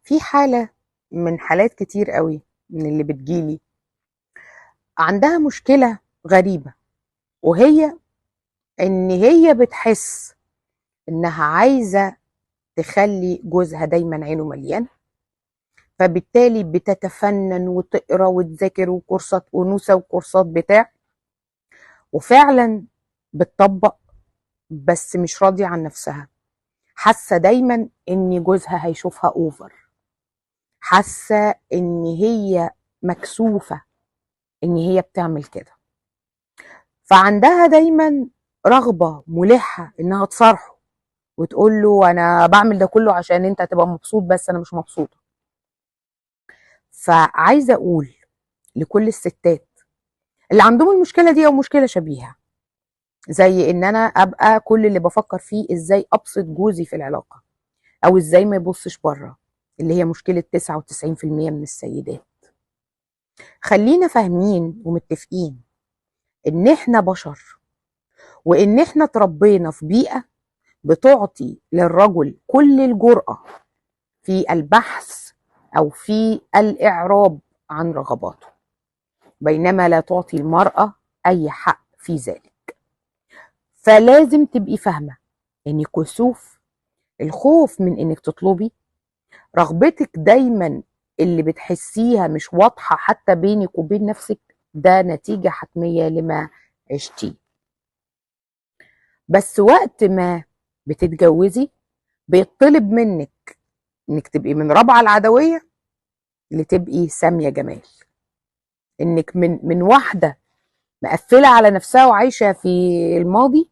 في حالة من حالات كتير قوي من اللي بتجيلي عندها مشكلة غريبة، وهي ان هي بتحس انها عايزة تخلي جوزها دايما عينه مليان، فبالتالي بتتفنن وتقرا وتذاكر وكورسات انوثة وكورسات بتاع، وفعلا بتطبق، بس مش راضية عن نفسها. حاسة دايما ان جوزها هيشوفها اوفر، حاسة ان هي مكسوفة ان هي بتعمل كده، فعندها دايما رغبة ملحة انها تصارحه وتقول له انا بعمل ده كله عشان انت تبقى مبسوط، بس انا مش مبسوطة. فعايزة اقول لكل الستات اللي عندهم المشكلة دي او مشكلة شبيهة، زي ان انا ابقى كل اللي بفكر فيه ازاي ابسط جوزي في العلاقة، او ازاي ما يبصش بره، اللي هي مشكلة 99% من السيدات. خلينا فاهمين ومتفقين ان احنا بشر، وان احنا اتربينا في بيئة بتعطي للرجل كل الجرأة في البحث أو في الإعراب عن رغباته، بينما لا تعطي المرأة أي حق في ذلك. فلازم تبقي فاهمة إن الخوف من إنك تطلبي، رغبتك دايما اللي بتحسيها مش واضحة حتى بينك وبين نفسك، ده نتيجة حتمية لما عشتيه. بس وقت ما بتتجوزي بيطلب منك انك تبقي من رابعه العدويه لتبقي ساميه جمال، انك من واحده مقفله على نفسها وعايشه في الماضي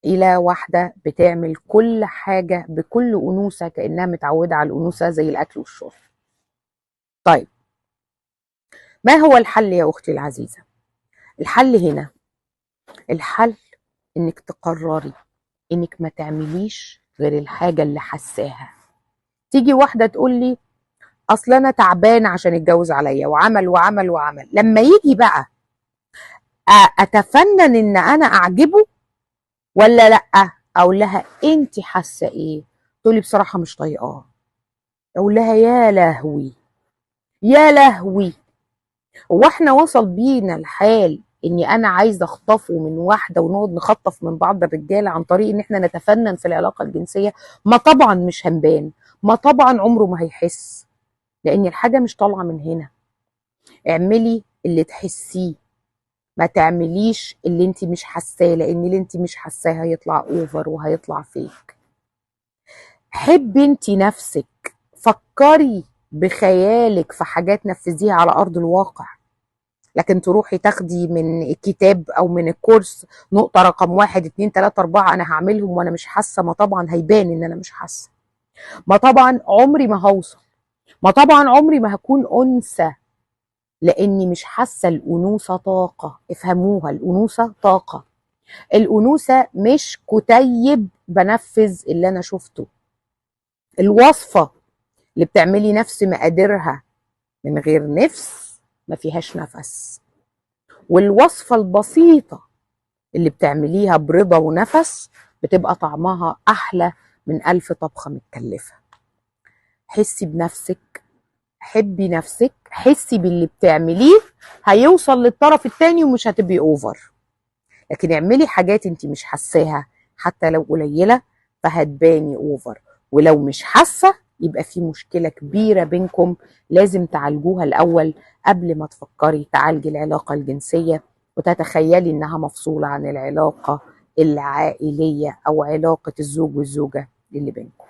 الى واحده بتعمل كل حاجه بكل انوثه كانها متعوده على الانوثه زي الاكل والشرب. طيب، ما هو الحل يا اختي العزيزه؟ الحل انك تقرري انك ما تعمليش غير الحاجه اللي حساها. تيجي واحده تقول لي اصل انا تعبان عشان اتجوز عليا وعمل وعمل وعمل، لما يجي بقى اتفنن ان انا اعجبه ولا لا؟ اقول لها انت حاسه ايه؟ تقول لي بصراحه مش طايقاه. اقول لها يا لهوي يا لهوي، هو احنا وصل بينا الحال اني انا عايزه اخطفه من واحده ونقعد نخطف من بعض الرجاله عن طريق ان احنا نتفنن في العلاقه الجنسيه؟ ما طبعا مش هنبان، ما طبعا عمره ما هيحس، لان الحاجه مش طالعه من هنا. اعملي اللي تحسيه، ما تعمليش اللي انت مش حاساه، لان اللي انت مش حاساه هيطلع اوفر وهيطلع فيك. حبي انت نفسك، فكري بخيالك في حاجات نفذيها على ارض الواقع، لكن تروحي تاخدي من الكتاب او من الكورس نقطة رقم 1 2 3 4 انا هعملهم وانا مش حاسة، ما طبعا هيبان ان انا مش حاسة، ما طبعا عمري ما هوصل، ما طبعا عمري ما هكون انثى، لاني مش حاسة. الانوثة طاقة، افهموها، الانوثة طاقة. الأنوثة مش كتيب بنفذ اللي أنا شفته. الوصفة اللي بتعملي نفس مقاديرها من غير نفس ما فيهاش نفس، والوصفة البسيطة اللي بتعمليها برضا ونفس بتبقى طعمها أحلى من 1000 طبخة متكلفة. حسي بنفسك، حبي نفسك، حسي باللي بتعمليه، هيوصل للطرف التاني ومش هتبقي أوفر. لكن اعملي حاجات انت مش حاساها حتى لو قليله فهتباني اوفر، ولو مش حاسه يبقى في مشكله كبيره بينكم لازم تعالجوها الاول قبل ما تفكري تعالجي العلاقه الجنسيه وتتخيلي انها مفصوله عن العلاقه العائليه او علاقه الزوج والزوجه اللي بينكم.